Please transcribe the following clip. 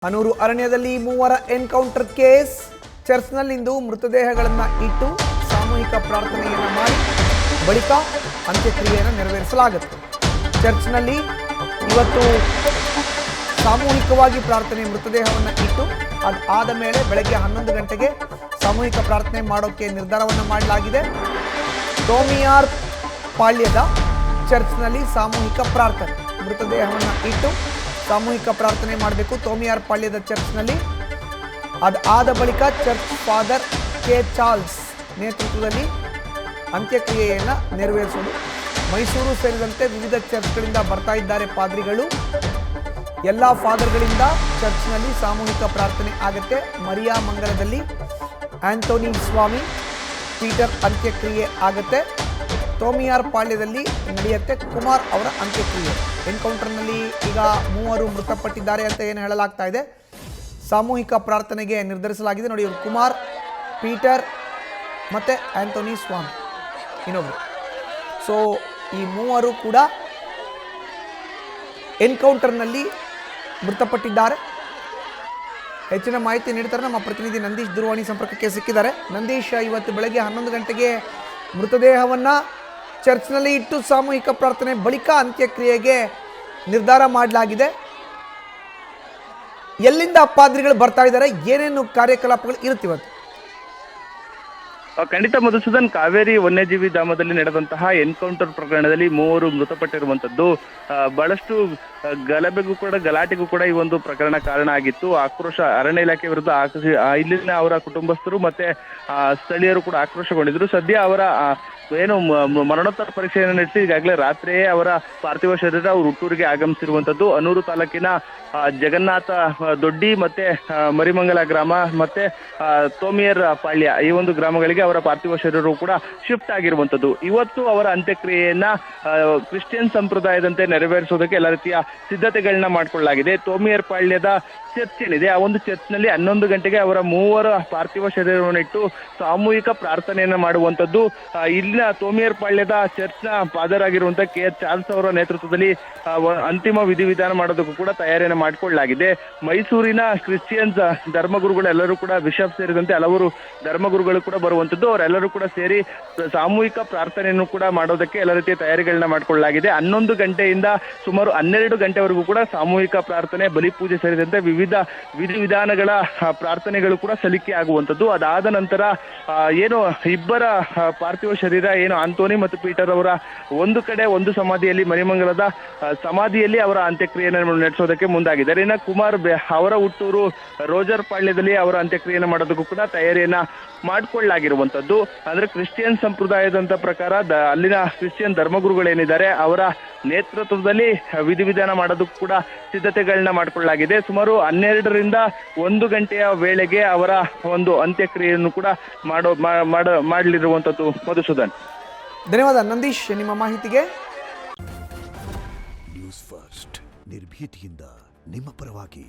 ಹನೂರು ಅರಣ್ಯದಲ್ಲಿ ಮೂವರ encounter case. ಚರ್ಚ್ನಲ್ಲಿಂದು ಮೃತದೇಹಗಳನ್ನು ಇಟ್ಟು ಸಾಮೂಹಿಕ ಪ್ರಾರ್ಥನೆಯನ್ನು ಮಾಡಿ ಬಳಿಕ ಅಂತ್ಯಕ್ರಿಯೆಯನ್ನು ನೆರವೇರಿಸಲಾಗುತ್ತೆ. ಚರ್ಚ್ನಲ್ಲಿ ಇವತ್ತು ಸಾಮೂಹಿಕವಾಗಿ ಪ್ರಾರ್ಥನೆ ಮೃತದೇಹವನ್ನು ಇಟ್ಟು ಆದ ಮೇಲೆ ಬೆಳಗ್ಗೆ 11 ಗಂಟೆಗೆ ಸಾಮೂಹಿಕ ಪ್ರಾರ್ಥನೆ ಮಾಡೋಕ್ಕೆ ನಿರ್ಧಾರವನ್ನು ಮಾಡಲಾಗಿದೆ. ತೋಮಿಯಾರ್ ಪಾಳ್ಯದ ಚರ್ಚ್ನಲ್ಲಿ ಸಾಮೂಹಿಕ ಪ್ರಾರ್ಥನೆ ಮೃತದೇಹವನ್ನು ಇಟ್ಟು ಸಾಮೂಹಿಕ ಪ್ರಾರ್ಥನೆ ಮಾಡಬೇಕು. ತೋಮಿಯಾರ್ ಪಾಳ್ಯದ ಚರ್ಚ್ನಲ್ಲಿ ಆದ ಬಳಿಕ ಚರ್ಚ್ ಫಾದರ್ ಕೆ ಚಾರ್ಲ್ಸ್ ನೇತೃತ್ವದಲ್ಲಿ ಅಂತ್ಯಕ್ರಿಯೆಯನ್ನು ನೆರವೇರಿಸುವುದು. ಮೈಸೂರು ಸೇರಿದಂತೆ ವಿವಿಧ ಚರ್ಚ್ಗಳಿಂದ ಬರ್ತಾ ಇದ್ದಾರೆ ಪಾದ್ರಿಗಳು. ಎಲ್ಲ ಫಾದರ್ಗಳಿಂದ ಚರ್ಚ್ನಲ್ಲಿ ಸಾಮೂಹಿಕ ಪ್ರಾರ್ಥನೆ ಆಗುತ್ತೆ. ಮರಿಯಾ ಮಂಗಲದಲ್ಲಿ ಆಂಟೋನಿ ಸ್ವಾಮಿ ಪೀಟರ್ ಅಂತ್ಯಕ್ರಿಯೆ ಆಗುತ್ತೆ. ತೋಮಿಯಾರ್ ಪಾಳ್ಯದಲ್ಲಿ ನಡೆಯುತ್ತೆ ಕುಮಾರ್ ಅವರ ಅಂತ್ಯಕ್ರಿಯೆ. ಎನ್ಕೌಂಟರ್ನಲ್ಲಿ ಈಗ 3 ಮೃತಪಟ್ಟಿದ್ದಾರೆ ಅಂತ ಏನು ಹೇಳಲಾಗ್ತಾ ಇದೆ. ಸಾಮೂಹಿಕ ಪ್ರಾರ್ಥನೆಗೆ ನಿರ್ಧರಿಸಲಾಗಿದೆ. ನೋಡಿ, ಇವರು ಕುಮಾರ್, ಪೀಟರ್ ಮತ್ತು ಆಂಟೋನಿ ಸ್ವಾಮಿ ಇನ್ನೊಬ್ರು. ಸೊ ಈ 3 ಕೂಡ ಎನ್ಕೌಂಟರ್ನಲ್ಲಿ ಮೃತಪಟ್ಟಿದ್ದಾರೆ. ಹೆಚ್ಚಿನ ಮಾಹಿತಿ ನೀಡ್ತಾರೆ ನಮ್ಮ ಪ್ರತಿನಿಧಿ ನಂದೀಶ್. ದೂರವಾಣಿ ಸಂಪರ್ಕಕ್ಕೆ ಸಿಕ್ಕಿದ್ದಾರೆ. ನಂದೀಶ್, ಇವತ್ತು ಬೆಳಗ್ಗೆ 11 ಗಂಟೆಗೆ ಮೃತದೇಹವನ್ನು ಚರ್ಚ್ನಲ್ಲಿ ಇಟ್ಟು ಸಾಮೂಹಿಕ ಪ್ರಾರ್ಥನೆ ಬಳಿಕ ಅಂತ್ಯಕ್ರಿಯೆಗೆ ನಿರ್ಧಾರ ಮಾಡಲಾಗಿದೆ. ಎಲ್ಲಿಂದ ಪಾದ್ರಿಗಳು ಬರ್ತಾ ಇದ್ದಾರೆ, ಏನೇನು ಕಾರ್ಯಕಲಾಪಗಳು ಇರುತ್ತಿವತ್ತು? ಖಂಡಿತ ಮಧುಸೂದನ್, ಕಾವೇರಿ ವನ್ಯಜೀವಿ ಧಾಮದಲ್ಲಿ ನಡೆದಂತಹ ಎನ್ಕೌಂಟರ್ ಪ್ರಕರಣದಲ್ಲಿ 3 ಮೃತಪಟ್ಟಿರುವಂತದ್ದು ಬಹಳಷ್ಟು ಗಲಾಟೆಗೂ ಕೂಡ ಈ ಒಂದು ಪ್ರಕರಣ ಕಾರಣ ಆಗಿತ್ತು. ಆಕ್ರೋಶ ಅರಣ್ಯ ಇಲಾಖೆ ವಿರುದ್ಧ ಇಲ್ಲಿನ ಅವರ ಕುಟುಂಬಸ್ಥರು ಮತ್ತೆ ಸ್ಥಳೀಯರು ಕೂಡ ಆಕ್ರೋಶಗೊಂಡಿದ್ರು. ಸದ್ಯ ಅವರ ಏನು ಮರಣೋತ್ತರ ಪರೀಕ್ಷೆಯನ್ನು ನಡೆಸಿ ಈಗಾಗಲೇ ರಾತ್ರಿಯೇ ಅವರ ಪಾರ್ಥಿವ ಶರೀರ ಅವರು ಹುಟ್ಟೂರಿಗೆ ಆಗಮಿಸಿರುವಂತದ್ದು. ಹನೂರು ತಾಲೂಕಿನ ಜಗನ್ನಾಥ ದೊಡ್ಡಿ ಮತ್ತೆ ಮರಿಮಂಗಲ ಗ್ರಾಮ ಮತ್ತೆ ತೋಮಿಯರ್ ಪಾಳ್ಯ ಈ ಒಂದು ಗ್ರಾಮಗಳಿಗೆ ಅವರ ಪಾರ್ಥಿವ ಶರೀರವು ಕೂಡ ಶಿಫ್ಟ್ ಆಗಿರುವಂತದ್ದು. ಇವತ್ತು ಅವರ ಅಂತ್ಯಕ್ರಿಯೆಯನ್ನ ಕ್ರಿಶ್ಚಿಯನ್ ಸಂಪ್ರದಾಯದಂತೆ ನೆರವೇರಿಸೋದಕ್ಕೆ ಎಲ್ಲ ರೀತಿಯ ಸಿದ್ಧತೆಗಳನ್ನ ಮಾಡಿಕೊಳ್ಳಲಾಗಿದೆ. ತೋಮಿಯರ್ ಪಾಳ್ಯದ ಚರ್ಚ್ ಏನಿದೆ, ಆ ಒಂದು ಚರ್ಚ್ನಲ್ಲಿ 11 ಗಂಟೆಗೆ ಅವರ 3 ಪಾರ್ಥಿವ ಶರೀರವನ್ನು ಇಟ್ಟು ಸಾಮೂಹಿಕ ಪ್ರಾರ್ಥನೆಯನ್ನ ಮಾಡುವಂತದ್ದು. ಇಲ್ಲಿನ ತೋಮಿಯರ್ ಪಾಳ್ಯದ ಚರ್ಚ್ನ ಫಾದರ್ ಆಗಿರುವಂತಹ ಕೆ ಚಾರ್ಲ್ಸ್ ಅವರ ನೇತೃತ್ವದಲ್ಲಿ ಅಂತಿಮ ವಿಧಿವಿಧಾನ ಮಾಡೋದಕ್ಕೂ ಕೂಡ ತಯಾರಿಯನ್ನು ಮಾಡಿಕೊಳ್ಳಲಾಗಿದೆ. ಮೈಸೂರಿನ ಕ್ರಿಶ್ಚಿಯನ್ಸ್ ಧರ್ಮಗುರುಗಳೆಲ್ಲರೂ ಕೂಡ ಬಿಷಪ್ ಸೇರಿದಂತೆ ಹಲವರು ಧರ್ಮಗುರುಗಳು ಕೂಡ ಬರುವಂತದ್ದು. ಅವರೆಲ್ಲರೂ ಕೂಡ ಸೇರಿ ಸಾಮೂಹಿಕ ಪ್ರಾರ್ಥನೆಯನ್ನು ಕೂಡ ಮಾಡೋದಕ್ಕೆ ಎಲ್ಲ ರೀತಿಯ ತಯಾರಿಗಳನ್ನ ಮಾಡಿಕೊಳ್ಳಲಾಗಿದೆ. 11 ಗಂಟೆಯಿಂದ ಸುಮಾರು 12 ಗಂಟೆವರೆಗೂ ಕೂಡ ಸಾಮೂಹಿಕ ಪ್ರಾರ್ಥನೆ, ಬಲಿಪೂಜೆ ಸೇರಿದಂತೆ ವಿವಿಧ ವಿಧಿವಿಧಾನಗಳ ಪ್ರಾರ್ಥನೆಗಳು ಕೂಡ ಸಲ್ಲಿಕೆ ಆಗುವಂತದ್ದು. ಅದಾದ ನಂತರ ಏನು ಇಬ್ಬರ ಪಾರ್ಥಿವ ಶರೀರ ಏನು ಆಂಟೋನಿ ಮತ್ತು ಪೀಟರ್ ಅವರ ಒಂದು ಕಡೆ ಒಂದು ಸಮಾಧಿಯಲ್ಲಿ ಮರಿಮಂಗಲದ ಸಮಾಧಿಯಲ್ಲಿ ಅವರ ಅಂತ್ಯಕ್ರಿಯೆಯನ್ನು ನಡೆಸೋದಕ್ಕೆ ಮುಂದಾಗಿದ್ದಾರೆ. ಇನ್ನು ಕುಮಾರ್ ಅವರ ಹುಟ್ಟೂರು ರೋಜರ್ ಪಾಳ್ಯದಲ್ಲಿ ಅವರ ಅಂತ್ಯಕ್ರಿಯೆಯನ್ನು ಮಾಡೋದಕ್ಕೂ ಕೂಡ ತಯಾರಿಯನ್ನ ಮಾಡಿಕೊಳ್ಳಲಾಗಿರುವಂತದ್ದು. ಅಂದ್ರೆ ಕ್ರಿಶ್ಚಿಯನ್ ಸಂಪ್ರದಾಯದಂತ ಪ್ರಕಾರ ಅಲ್ಲಿನ ಕ್ರಿಶ್ಚಿಯನ್ ಧರ್ಮಗುರುಗಳೇನಿದ್ದಾರೆ ಅವರ ನೇತೃತ್ವದಲ್ಲಿ ವಿಧಿವಿಧಾನ ಮಾಡೋದಕ್ಕೂ ಕೂಡ ಸಿದ್ಧತೆಗಳನ್ನ ಮಾಡಿಕೊಳ್ಳಲಾಗಿದೆ. ಸುಮಾರು 12ರಿಂದ 1 ಗಂಟೆಯ ವೇಳೆಗೆ ಅವರ ಒಂದು ಅಂತ್ಯಕ್ರಿಯೆಯನ್ನು ಕೂಡ ಮಾಡಲಿರುವಂತದ್ದು. ಮಧುಸೂದನ್, ಧನ್ಯವಾದ ನಂದೀಶ್ ನಿಮ್ಮ ಮಾಹಿತಿಗೆ. ನ್ಯೂಸ್ ಫಸ್ಟ್ ನಿರ್ಭೀತಿಯಿಂದ ನಿಮ್ಮ ಪರವಾಗಿ.